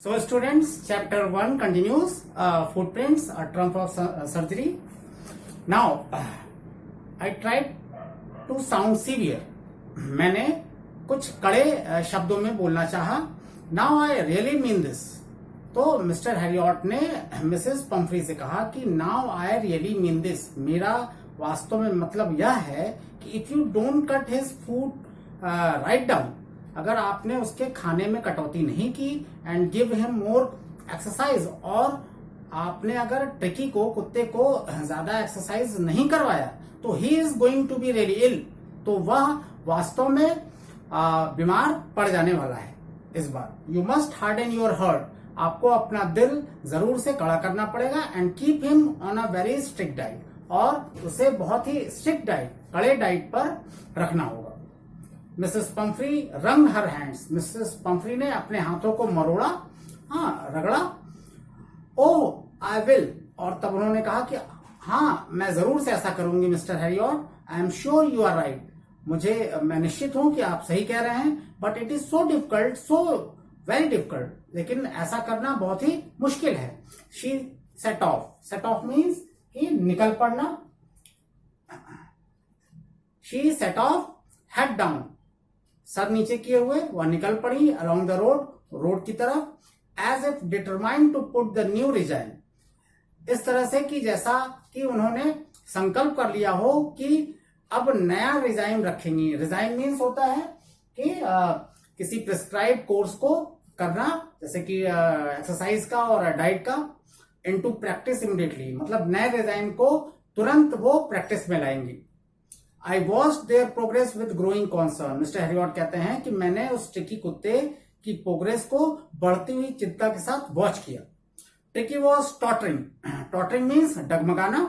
So students, chapter 1 continues, footprints, a trump of surgery. Now, I tried to sound severe. मैंने कुछ कड़े शब्दों में बोलना चाहा. Now I really mean this. तो मिस्टर हैरियट ने मिसेस पंफ्री से कहा कि now I really mean this. मेरा वास्तव में मतलब यह है कि if you don't cut his food right down, अगर आपने उसके खाने में कटौती नहीं की and give him more exercise, और आपने अगर ट्रिकी को, कुत्ते को ज्यादा एक्सरसाइज नहीं करवाया, तो he is going to be really ill, तो वह वास्तव में बीमार पड़ जाने वाला है इस बार. You must harden your heart, आपको अपना दिल जरूर से कड़ा करना पड़ेगा. And keep him on a very strict diet, और उसे बहुत ही स्ट्रिक्ट डाइट, कड़े डाइट पर रखना होगा. मिसेस पंफ्री रंग हर हैंड्स, मिसेस पंफ्री ने अपने हाथों को मरोड़ा, रगड़ा. ओह आई विल, और तब उन्होंने कहा कि हाँ मैं जरूर से ऐसा करूंगी mister Harriet. I am sure you are right, मैं निश्चित हूं कि आप सही कह रहे हैं. But it is so difficult, so very difficult, लेकिन ऐसा करना बहुत ही मुश्किल है. She set off, set off means कि निकल पड़ना. She set off head down, सर नीचे किए हुए वह निकल पड़ी अलोंग द रोड, रोड की तरफ. As if determined to put the new regime, इस तरह से कि जैसा कि उन्होंने संकल्प कर लिया हो कि अब नया रिजाइन रखेंगी. रिजाइन मीन्स होता है कि किसी प्रिस्क्राइब कोर्स को करना, जैसे कि एक्सरसाइज का और डाइट का, इनटू प्रैक्टिस इमीडिएटली, मतलब नए रिजाइन को तुरंत वो प्रैक्टिस में लाएंगी. I watch their progress with growing concern, mister Harriet कहते हैं कि मैंने उस ट्रिकी कुत्ते की प्रोग्रेस को बढ़ती हुई चिंता के साथ वॉच किया. Tricki was tottering, tottering means डगमगाना.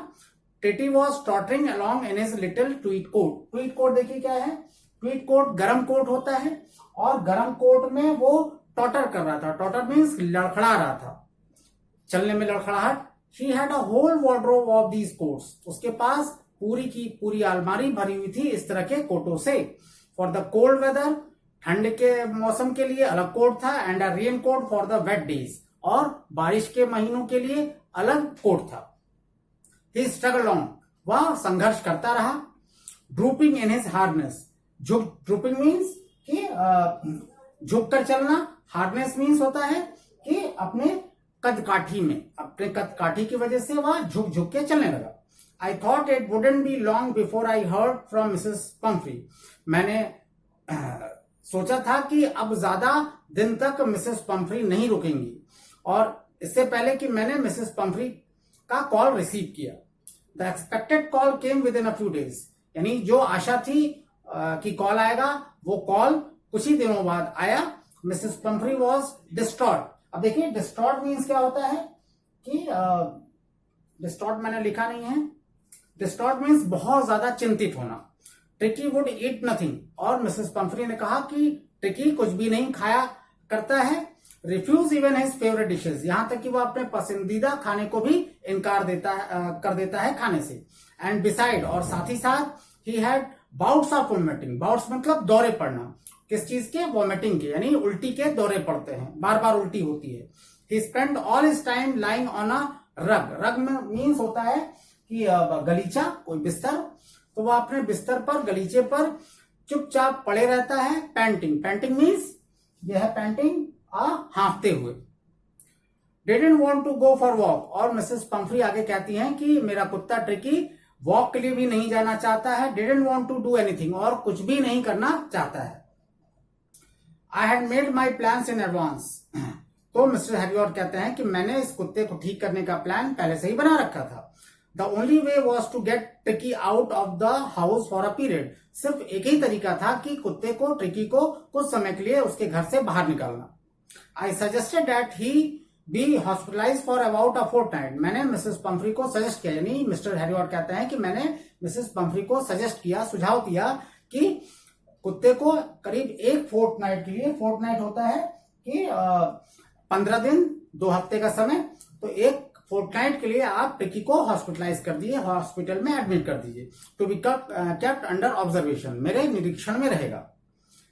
Tricki was tottering along in his little tweed coat. Tweed coat देखिए क्या है, ट्वीट कोट गर्म कोट होता है, और गर्म कोट में वो टॉटर कर रहा था. टॉटर मीन्स लड़खड़ा रहा था, चलने में लड़खड़ाहट. She had a whole wardrobe of these coats, उसके पास पूरी की पूरी अलमारी भरी हुई थी इस तरह के कोटों से. फॉर द कोल्ड वेदर, ठंड के मौसम के लिए अलग कोट था. And a raincoat for the wet days, और बारिश के महीनों के लिए अलग कोट था. ही स्ट्रगल ऑन, वह संघर्ष करता रहा. Drooping in his hardness, drooping means कि झुक कर चलना. हार्डनेस मीन्स होता है कि अपने कद काठी में, अपने कद काठी की वजह से वह झुक झुक के चलने लगा. I thought it wouldn't be long before I heard from Mrs. Pumphrey. मैंने सोचा था कि अब ज्यादा दिन तक मिसेस पंफ्री नहीं रुकेंगी, और इससे पहले कि मैंने मिसेस पंफ्री का कॉल रिसीव किया. The expected call came with in a few days, यानी जो आशा थी कि कॉल आएगा, वो कॉल कुछ ही दिनों बाद आया. Mrs Pomfrey was distraught. अब देखिए डिस्ट्रॉट मीन्स क्या होता है कि डिस्ट्रॉट मैंने लिखा नहीं है. डिस्ट्रॉट मीन्स बहुत ज्यादा चिंतित होना. ट्रिकी वुड ईट नथिंग, और मिसेस पंफ्री ने कहा कि ट्रिकी कुछ भी नहीं खाया करता है. Refuse even his favourite dishes, यहां तक कि वह अपने पसंदीदा खाने को भी इनकार कर देता है खाने से. एंड बिसाइड, और साथ ही साथ he had bouts of vomiting. Bouts मतलब दौरे पड़ना, किस चीज के, वॉमिटिंग के, यानी उल्टी के दौरे पड़ते हैं, बार बार उल्टी होती है. He spend all his time lying on a rug. Rug में मीन्स होता है कि गलीचा, कोई बिस्तर, तो वह अपने बिस्तर पर, गलीचे पर चुपचाप पड़े रहता है. पैंटिंग, पैंटिंग मीन्स यह है पैंटिंग, हाँफते हुए. Didn't want to go for walk, और मिसेस पंफ्री आगे कहती हैं कि मेरा कुत्ता ट्रिकी वॉक के लिए भी नहीं जाना चाहता है. Didn't want to do anything, और कुछ भी नहीं करना चाहता है. I had made my plans in advance, तो मिस्टर हैरियट कहते हैं कि मैंने इस कुत्ते को ठीक करने का प्लान पहले से ही बना रखा था. The only way was to get Tricky out of the house for a period. सिर्फ एक ही तरीका था कि कुत्ते को, ट्रिकी को कुछ समय के लिए उसके घर से बाहर निकालना. I suggested that he be hospitalized for about a fortnight. मैंने मिसेस पंफ्री को सजेस्ट किया, यानी मिस्टर हैरियट कहते हैं कि मैंने मिसेस पंफ्री को सजेस्ट किया, सुझाव दिया कि कुत्ते को करीब एक फोर्टनाइट के लिए, फोर्टनाइट होता है कि 15 दिन, 2 हफ्ते का समय, तो एक फोर्टनाइट के लिए आप ट्रिकी को हॉस्पिटलाइज कर दिए, हॉस्पिटल में एडमिट कर दीजिए. To be kept under observation, मेरे निरीक्षण में रहेगा.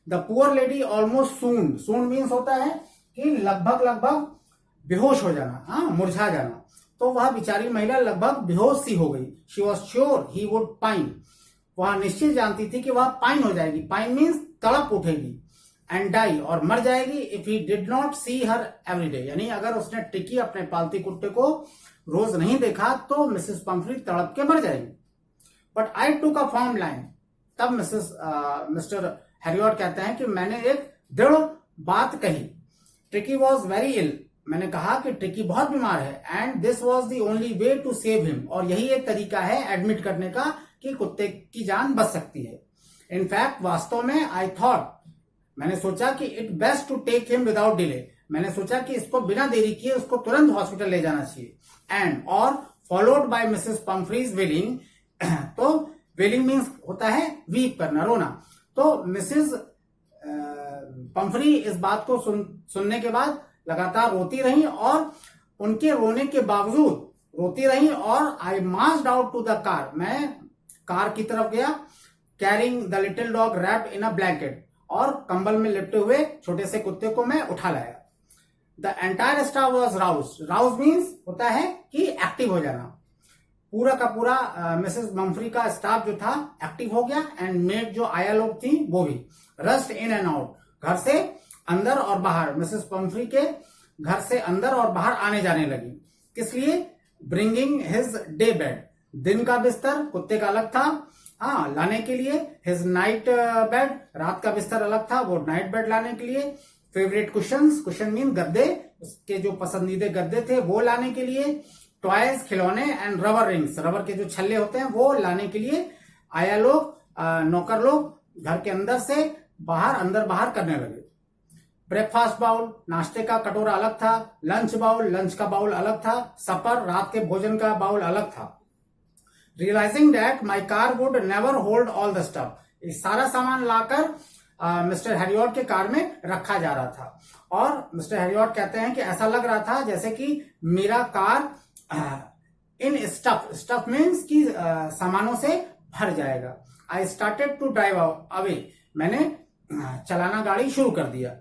The poor lady almost soon, soon means होता है कि लगभग बेहोश हो जाना, हाँ, मुरझा जाना। तो वह बेचारी महिला लगभग बेहोश सी हो गई। She was sure he would pine, वह निश्चित जानती थी कि वह पाइन हो जाएगी। पाइन मीन्स तड़प उठेगी। एंड डाई, और मर जाएगी, if he did not see her every day, यानी अगर उसने टिकी अपने पालतू कुत्ते को रोज नहीं देखा तो मिसेस पंफ्री तड़प के मर जाएगी। But I took a firm line, तब मिस्टर हैरियट कहते हैं कि मैंने एक दृढ़ बात कही। ट्रिकी वॉज वेरी इल, मैंने कहा कि ट्रिकी बहुत बीमार है। And this was the only way to save him, और यही एक तरीका है एडमिट करने का कि कुत्ते की जान बच सकती है। इनफैक्ट वास्तव में आई थॉट, मैंने सोचा कि it best to take him without delay, मैंने सोचा कि इसको बिना देरी किए उसको तुरंत हॉस्पिटल ले जाना चाहिए। एंड और फॉलोड बाय मिसेस पंफ्रीज विलिंग, तो विलिंग मीन्स होता है वीप करना, रोना। तो मिसेस पंफ्री इस बात को सुनने के बाद लगातार रोती रही, और उनके रोने के बावजूद रोती रही। और I marched out to the car, मैं कार की तरफ गया, carrying the little dog wrapped in a blanket, और कंबल में लिपटे हुए छोटे से कुत्ते को मैं उठा लाया। The entire staff was Rouse, Rouse means होता है कि एक्टिव हो जाना। पूरा का पूरा मिसेस पंफ्री का स्टाफ जो था एक्टिव हो गया। एंड मेड जो आया लोग थी वो भी रस्ट इन एंड आउट, घर से अंदर और बाहर, मिसेस पंफ्री के घर से अंदर और बाहर आने जाने लगी। किस लिए? ब्रिंगिंग हिज डे बेड, दिन का बिस्तर कुत्ते का अलग था, हाँ, लाने के लिए। हिज नाइट बेड, रात का बिस्तर अलग था, वो नाइट बेड लाने के लिए। फेवरेट कुशंस, कुशन मीन गद्दे, उसके जो पसंदीदे गद्दे थे वो लाने के लिए। टॉयज, खिलौने। एंड रबर रिंग्स, रबर के जो छल्ले होते हैं वो लाने के लिए आया लोग, नौकर लोग घर के अंदर से बाहर, अंदर बाहर करने लगे। ब्रेकफास्ट बाउल, नाश्ते का कटोरा अलग था। लंच बाउल, लंच का बाउल अलग था। सपर, रात के भोजन का बाउल अलग था। Realising that my car would never hold all the stuff, ये सारा सामान लाकर मिस्टर हैरियट के कार में रखा जा रहा था। और मिस्टर हैरियट कहते हैं कि ऐसा लग रहा था जैसे कि मेरा car in stuff, stuff means की सामानों से भर जाएगा। I started to drive away, मैंने चलाना गाड़ी शुरू कर दिया।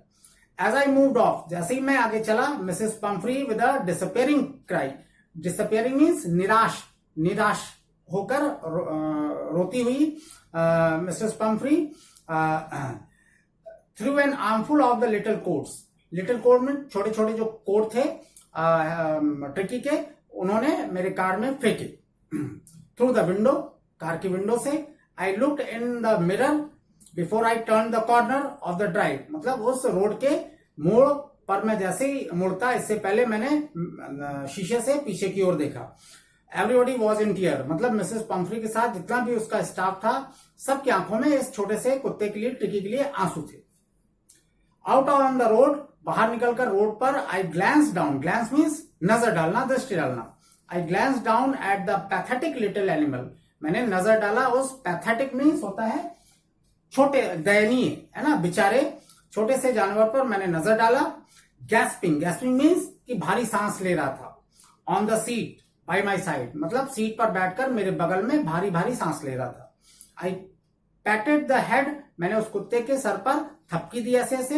एज आई मूव्ड ऑफ, जैसे ही मैं आगे चला, Mrs Pumphrey with a disappearing cry, disappearing means निराश, निराश होकर रोती हुई Mrs Pumphrey through an armful of the little coats, little coat में छोटे छोटे जो कोट थे ट्रिकी के, उन्होंने मेरे कार में फेंके। थ्रू द विंडो, कार की विंडो से। I looked in the mirror before I turn the corner of the drive, मतलब उस रोड के मोड़ पर मैं जैसे ही मुड़ता, इससे पहले मैंने शीशे से पीछे की ओर देखा। एवरीबॉडी वॉज इन टीयर, मतलब मिसेस पंफ्री के साथ जितना भी उसका स्टाफ था, सबकी आंखों में इस छोटे से कुत्ते के लिए, ट्रिकी के लिए आंसू थे। आउट ऑन द रोड, बाहर निकलकर रोड पर, I glance down, glance means नजर डालना, दृष्टि डालना। I glance down at the pathetic little animal, मैंने नजर डाला उस, पैथेटिक मीन्स होता है छोटे, दयनीय, है ना, बेचारे छोटे से जानवर पर मैंने नजर डाला। गैस्पिंग, गैस्पिंग मीन्स कि भारी सांस ले रहा था। On the seat bye my side, मतलब सीट पर बैठकर मेरे बगल में भारी भारी सांस ले रहा था। आई पैटेड द हेड, मैंने उस कुत्ते के सर पर थपकी दी ऐसे ऐसे।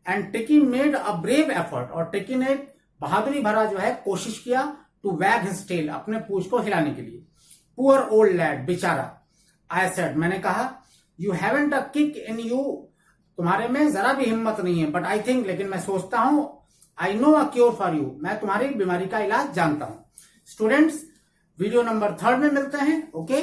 And tricky made a brave effort, और ट्रिकी ने बहादुरी भरा जो है कोशिश किया, टू वैग हिज टेल, अपने पूंछ को हिलाने के लिए। पुअर ओल्ड लैड, बेचारा। आई सेड, मैंने कहा, you haven't a kick in you, तुम्हारे में जरा भी हिम्मत नहीं है। बट आई थिंक, लेकिन मैं सोचता हूं, I know a cure for you, मैं तुम्हारी बीमारी का इलाज जानता हूं। स्टूडेंट्स, वीडियो नंबर 3 में मिलते हैं। ओके।